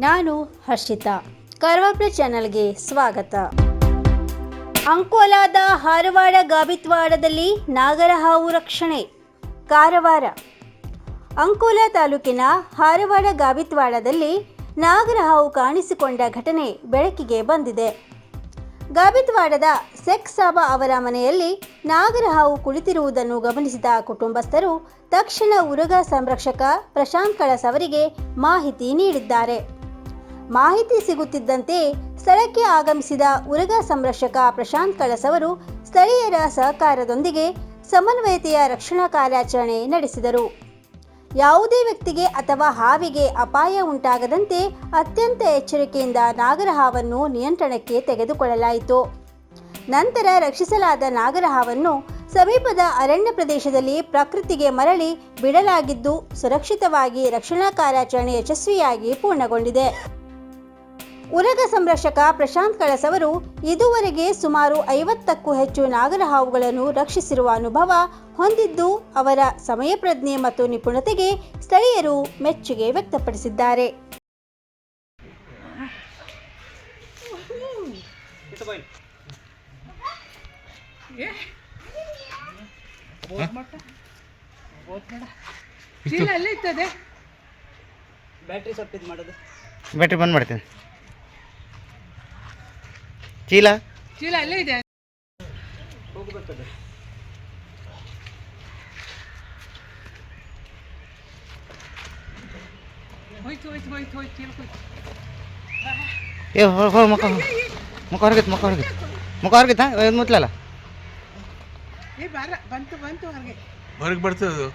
ನಾನು ಹರ್ಷಿತಾ. ಕರ್ವಾಪ್ರ ಚಾನಲ್ಗೆ ಸ್ವಾಗತ. ಅಂಕೋಲಾದ ಹಾರವಾಡ ಗಾಬಿತ್ವಾಡದಲ್ಲಿ ನಾಗರಹಾವು ರಕ್ಷಣೆ. ಕಾರವಾರ. ಅಂಕೋಲಾ ತಾಲೂಕಿನ ಹಾರವಾಡ ಗಾಬಿತ್ವಾಡದಲ್ಲಿ ನಾಗರಹಾವು ಕಾಣಿಸಿಕೊಂಡ ಘಟನೆ ಬೆಳಕಿಗೆ ಬಂದಿದೆ. ಗಾಬಿತ್ವಾಡದ ಶೇಖ್ ಸಾಬಾ ಅವರ ಮನೆಯಲ್ಲಿ ನಾಗರಹಾವು ಕುಳಿತಿರುವುದನ್ನು ಗಮನಿಸಿದ ಕುಟುಂಬಸ್ಥರು ತಕ್ಷಣ ಉರಗ ಸಂರಕ್ಷಕ ಪ್ರಶಾಂತ್ ಕಳಸ್ ಅವರಿಗೆ ಮಾಹಿತಿ ನೀಡಿದ್ದಾರೆ. ಮಾಹಿತಿ ಸಿಗುತ್ತಿದ್ದಂತೆ ಸ್ಥಳಕ್ಕೆ ಆಗಮಿಸಿದ ಉರಗ ಸಂರಕ್ಷಕ ಪ್ರಶಾಂತ್ ಕಳಸ್ ಅವರು ಸ್ಥಳೀಯರ ಸಹಕಾರದೊಂದಿಗೆ ಸಮನ್ವಯತೆಯ ರಕ್ಷಣಾ ಕಾರ್ಯಾಚರಣೆ ನಡೆಸಿದರು. ಯಾವುದೇ ವ್ಯಕ್ತಿಗೆ ಅಥವಾ ಹಾವಿಗೆ ಅಪಾಯ ಉಂಟಾಗದಂತೆ ಅತ್ಯಂತ ಎಚ್ಚರಿಕೆಯಿಂದ ನಾಗರಹಾವನ್ನು ನಿಯಂತ್ರಣಕ್ಕೆ ತೆಗೆದುಕೊಳ್ಳಲಾಯಿತು. ನಂತರ ರಕ್ಷಿಸಲಾದ ನಾಗರಹಾವನ್ನು ಸಮೀಪದ ಅರಣ್ಯ ಪ್ರದೇಶದಲ್ಲಿ ಪ್ರಕೃತಿಗೆ ಮರಳಿ ಬಿಡಲಾಗಿದ್ದು ಸುರಕ್ಷಿತವಾಗಿ ರಕ್ಷಣಾ ಕಾರ್ಯಾಚರಣೆ ಯಶಸ್ವಿಯಾಗಿ ಪೂರ್ಣಗೊಂಡಿದೆ. ಉರಗ ಸಂರಕ್ಷಕ ಪ್ರಶಾಂತ್ ಕಳಸ್ ಅವರು ಇದುವರೆಗೆ ಸುಮಾರು 50ಕ್ಕೂ ಹೆಚ್ಚು ನಾಗರಹಾವುಗಳನ್ನು ರಕ್ಷಿಸಿರುವ ಅನುಭವ ಹೊಂದಿದ್ದು ಅವರ ಸಮಯ ಪ್ರಜ್ಞೆ ಮತ್ತು ನಿಪುಣತೆಗೆ ಸ್ಥಳೀಯರು ಮೆಚ್ಚುಗೆ ವ್ಯಕ್ತಪಡಿಸಿದ್ದಾರೆ. ಬ್ಯಾಟ್ರಿ ಬಂದ್ ಮಾಡ್ತೀನಿ. ಚೀಲ ಅಲ್ಲೇ ಇದೆ. ಏ ಮುಖ ಹೊರಗಿತ್ತು ಮುತ್ಲಲ್ಲ ಹೊರಗೆ ಬರ್ತದೆ.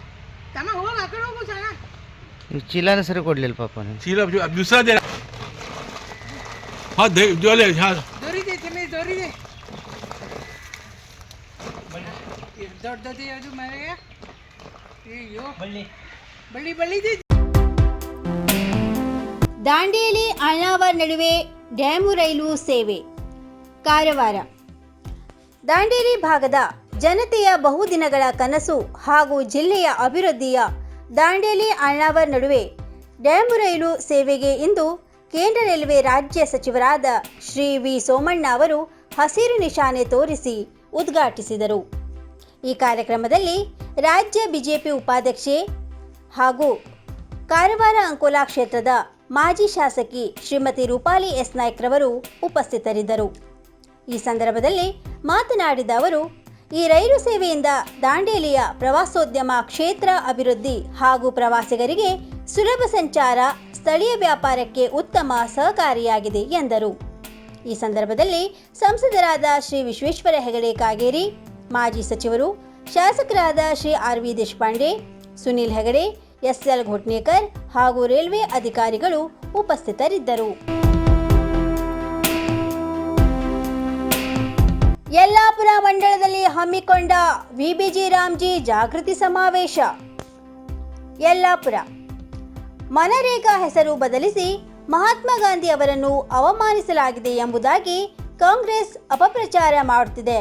ಚೀಲನ ಸರಿ ಕೊಡ್ಲಿಲ್ಲ ಪಾಪ. ಚೀಲ दुसरा दे. हाँ जोले हाँ ದೊರಿದೆ ದೊಡ್ಡದೇ ಅದು ಮನೆಯ ಅಯ್ಯೋ ಬಳ್ಳಿ ದಾಂಡೇಲಿ ಅಳ್ನಾವರ್ ನಡುವೆ ಡ್ಯಾಮು ರೈಲು ಸೇವೆ. ಕಾರವಾರ. ದಾಂಡೇಲಿ ಭಾಗದ ಜನತೆಯ ಬಹುದಿನಗಳ ಕನಸು ಹಾಗೂ ಜಿಲ್ಲೆಯ ಅಭಿವೃದ್ಧಿಯ ದಾಂಡೇಲಿ ಅಳ್ನಾವರ್ ನಡುವೆ ಡ್ಯಾಮು ರೈಲು ಸೇವೆಗೆ ಇಂದು ಕೇಂದ್ರ ರೈಲ್ವೆ ರಾಜ್ಯ ಸಚಿವರಾದ ಶ್ರೀ ವಿ ಸೋಮಣ್ಣ ಅವರು ಹಸಿರು ನಿಶಾನೆ ತೋರಿಸಿ ಉದ್ಘಾಟಿಸಿದರು. ಈ ಕಾರ್ಯಕ್ರಮದಲ್ಲಿ ರಾಜ್ಯ ಬಿಜೆಪಿ ಉಪಾಧ್ಯಕ್ಷೆ ಹಾಗೂ ಕಾರವಾರ ಅಂಕೋಲಾ ಕ್ಷೇತ್ರದ ಮಾಜಿ ಶಾಸಕಿ ಶ್ರೀಮತಿ ರೂಪಾಲಿ ಎಸ್ ನಾಯ್ಕ್ರವರು ಉಪಸ್ಥಿತರಿದ್ದರು. ಈ ಸಂದರ್ಭದಲ್ಲಿ ಮಾತನಾಡಿದ ಅವರು, ಈ ರೈಲು ಸೇವೆಯಿಂದ ದಾಂಡೇಲಿಯ ಪ್ರವಾಸೋದ್ಯಮ ಕ್ಷೇತ್ರ ಅಭಿವೃದ್ಧಿ ಹಾಗೂ ಪ್ರವಾಸಿಗರಿಗೆ ಸುಲಭ ಸಂಚಾರ, ಸ್ಥಳೀಯ ವ್ಯಾಪಾರಕ್ಕೆ ಉತ್ತಮ ಸಹಕಾರಿಯಾಗಿದೆ ಎಂದರು. ಈ ಸಂದರ್ಭದಲ್ಲಿ ಸಂಸದರಾದ ಶ್ರೀ ವಿಶ್ವೇಶ್ವರ ಹೆಗಡೆ ಕಾಗೇರಿ, ಮಾಜಿ ಸಚಿವರು, ಶಾಸಕರಾದ Shri R V Deshpande, Sunil Hegde, SL Ghotnekar ಹಾಗೂ ರೈಲ್ವೆ ಅಧಿಕಾರಿಗಳು ಉಪಸ್ಥಿತರಿದ್ದರು. ಯಲ್ಲಾಪುರ ಮಂಡಲದಲ್ಲಿ ಹಮ್ಮಿಕೊಂಡ ವಿಬಿಜಿ ರಾಮ್ಜಿ ಜಾಗೃತಿ ಸಮಾವೇಶ. ಯಲ್ಲಾಪುರ. ಮನರೇಗಾ ಹೆಸರು ಬದಲಿಸಿ ಮಹಾತ್ಮ ಗಾಂಧಿ ಅವರನ್ನು ಅವಮಾನಿಸಲಾಗಿದೆ ಎಂಬುದಾಗಿ ಕಾಂಗ್ರೆಸ್ ಅಪಪ್ರಚಾರ ಮಾಡುತ್ತಿದೆ.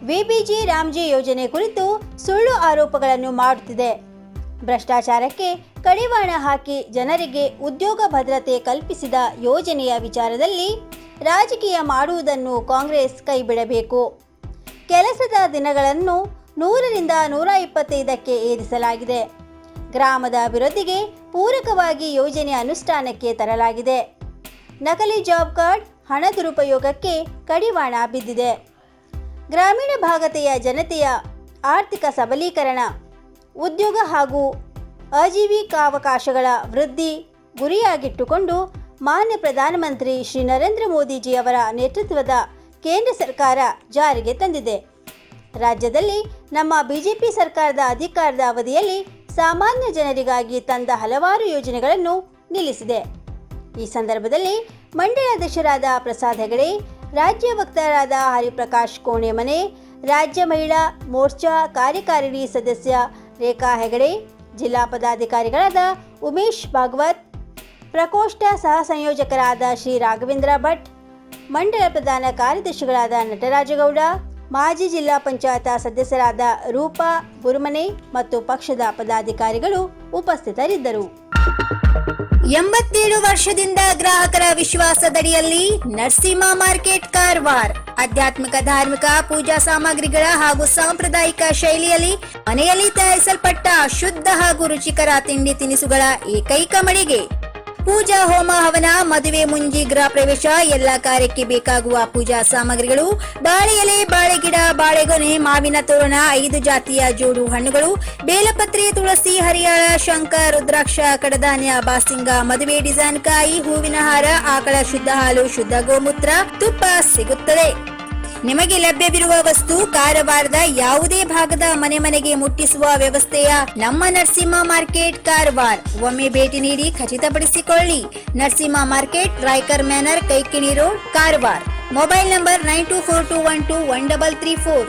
ವಿಬಿಜಿ ರಾಮ್ಜಿ ಯೋಜನೆ ಕುರಿತು ಸುಳ್ಳು ಆರೋಪಗಳನ್ನು ಮಾಡುತ್ತಿದೆ. ಭ್ರಷ್ಟಾಚಾರಕ್ಕೆ ಕಡಿವಾಣ ಹಾಕಿ ಜನರಿಗೆ ಉದ್ಯೋಗ ಭದ್ರತೆ ಕಲ್ಪಿಸಿದ ಯೋಜನೆಯ ವಿಚಾರದಲ್ಲಿ ರಾಜಕೀಯ ಮಾಡುವುದನ್ನು ಕಾಂಗ್ರೆಸ್ ಕೈಬಿಡಬೇಕು. ಕೆಲಸದ ದಿನಗಳನ್ನು 100ರಿಂದ 125ಕ್ಕೆ ಏರಿಸಲಾಗಿದೆ. ಗ್ರಾಮದ ಅಭಿವೃದ್ಧಿಗೆ ಪೂರಕವಾಗಿ ಯೋಜನೆ ಅನುಷ್ಠಾನಕ್ಕೆ ತರಲಾಗಿದೆ. ನಕಲಿ ಜಾಬ್ ಕಾರ್ಡ್, ಹಣ ದುರುಪಯೋಗಕ್ಕೆ ಕಡಿವಾಣ ಬಿದ್ದಿದೆ. ಗ್ರಾಮೀಣ ಭಾಗತೆಯ ಜನತೆಯ ಆರ್ಥಿಕ ಸಬಲೀಕರಣ, ಉದ್ಯೋಗ ಹಾಗೂ ಆಜೀವಿಕಾವಕಾಶಗಳ ವೃದ್ಧಿ ಗುರಿಯಾಗಿಟ್ಟುಕೊಂಡು ಮಾನ್ಯ ಪ್ರಧಾನಮಂತ್ರಿ ಶ್ರೀ ನರೇಂದ್ರ ಮೋದಿಜಿಯವರ ನೇತೃತ್ವದ ಕೇಂದ್ರ ಸರ್ಕಾರ ಜಾರಿಗೆ ತಂದಿದೆ. ರಾಜ್ಯದಲ್ಲಿ ನಮ್ಮ ಬಿಜೆಪಿ ಸರ್ಕಾರದ ಅಧಿಕಾರದ ಅವಧಿಯಲ್ಲಿ ಸಾಮಾನ್ಯ ಜನರಿಗಾಗಿ ತಂದ ಹಲವಾರು ಯೋಜನೆಗಳನ್ನು ನಿಲ್ಲಿಸಿದೆ. ಈ ಸಂದರ್ಭದಲ್ಲಿ ಮಂಡಲಾಧ್ಯಕ್ಷರಾದ ಪ್ರಸಾದ್ ಹೆಗಡೆ, ರಾಜ್ಯ ವಕ್ತಾರರಾದ ಹರಿಪ್ರಕಾಶ್ ಕೋಣೆಮನೆ, ರಾಜ್ಯ ಮಹಿಳಾ ಮೋರ್ಚಾ ಕಾರ್ಯಕಾರಿಣಿ ಸದಸ್ಯ ರೇಖಾ ಹೆಗಡೆ, ಜಿಲ್ಲಾ ಪದಾಧಿಕಾರಿಗಳಾದ ಉಮೇಶ್ ಭಾಗವತ್, ಪ್ರಕೋಷ್ಠ ಸಹ ಸಂಯೋಜಕರಾದ ಶ್ರೀ ರಾಘವೇಂದ್ರ ಭಟ್, ಮಂಡಲ ಪ್ರಧಾನ ಕಾರ್ಯದರ್ಶಿಗಳಾದ ನಟರಾಜಗೌಡ, ಮಾಜಿ ಜಿಲ್ಲಾ ಪಂಚಾಯತ್ ಸದಸ್ಯರಾದ ರೂಪಾ ಬುರುಮನೆ ಮತ್ತು ಪಕ್ಷದ ಪದಾಧಿಕಾರಿಗಳು ಉಪಸ್ಥಿತರಿದ್ದರು. 87 ವರ್ಷದಿಂದ ಗ್ರಾಹಕರ ವಿಶ್ವಾಸದಡಿಯಲ್ಲಿ ನರಸಿಂಹ ಮಾರ್ಕೆಟ್ ಕಾರವಾರ. ಆಧ್ಯಾತ್ಮಿಕ ಧಾರ್ಮಿಕ ಪೂಜಾ ಸಾಮಗ್ರಿಗಳ ಹಾಗೂ ಸಾಂಪ್ರದಾಯಿಕ ಶೈಲಿಯಲ್ಲಿ ಮನೆಯಲ್ಲಿ ತಯಾರಿಸಲ್ಪಟ್ಟ ಶುದ್ಧ ಹಾಗೂ ರುಚಿಕರ ತಿಂಡಿ ತಿನಿಸುಗಳ ಏಕೈಕ ಮಳಿಗೆ. ಪೂಜಾ ಹೋಮ ಹವನ, ಮದುವೆ, ಮುಂಜಿ, ಗೃಹ ಪ್ರವೇಶ ಎಲ್ಲ ಕಾರ್ಯಕ್ಕೆ ಬೇಕಾಗುವ ಪೂಜಾ ಸಾಮಗ್ರಿಗಳು, ಬಾಳೆ ಎಲೆ, ಬಾಳೆಗಿಡ, ಬಾಳೆಗೊನೆ, ಮಾವಿನ ತೋರಣ, 5 ಜಾತಿಯ ಜೋಡು ಹಣ್ಣುಗಳು, ಬೇಲಪತ್ರೆ, ತುಳಸಿ, ಹರಿಯಾಳ, ಶಂಖ, ರುದ್ರಾಕ್ಷ, ಕಡಧಾನ್ಯ, ಬಾಸಿಂಗ, ಮದುವೆ ಡಿಸೈನ್ ಕಾಯಿ, ಹೂವಿನ ಹಾರ, ಆಕಳ ಶುದ್ಧ ಹಾಲು, ಶುದ್ಧ ಗೋಮೂತ್ರ, ತುಪ್ಪ ಸಿಗುತ್ತದೆ. ನಿಮಗೆ ಲಭ್ಯವಿರುವ ವಸ್ತು ಕಾರವಾರದ ಯಾವುದೇ ಭಾಗದ ಮನೆಗೆ ಮುಟ್ಟಿಸುವ ವ್ಯವಸ್ಥೆಯ ನಮ್ಮ ನರಸಿಂಹ ಮಾರ್ಕೆಟ್ ಕಾರವಾರ. ಒಮ್ಮೆ ಭೇಟಿ ನೀಡಿ ಖಚಿತಪಡಿಸಿಕೊಳ್ಳಿ. Narasimha market, Raikar manner, Kaikini road, Karwar. Mobile number 9242121334.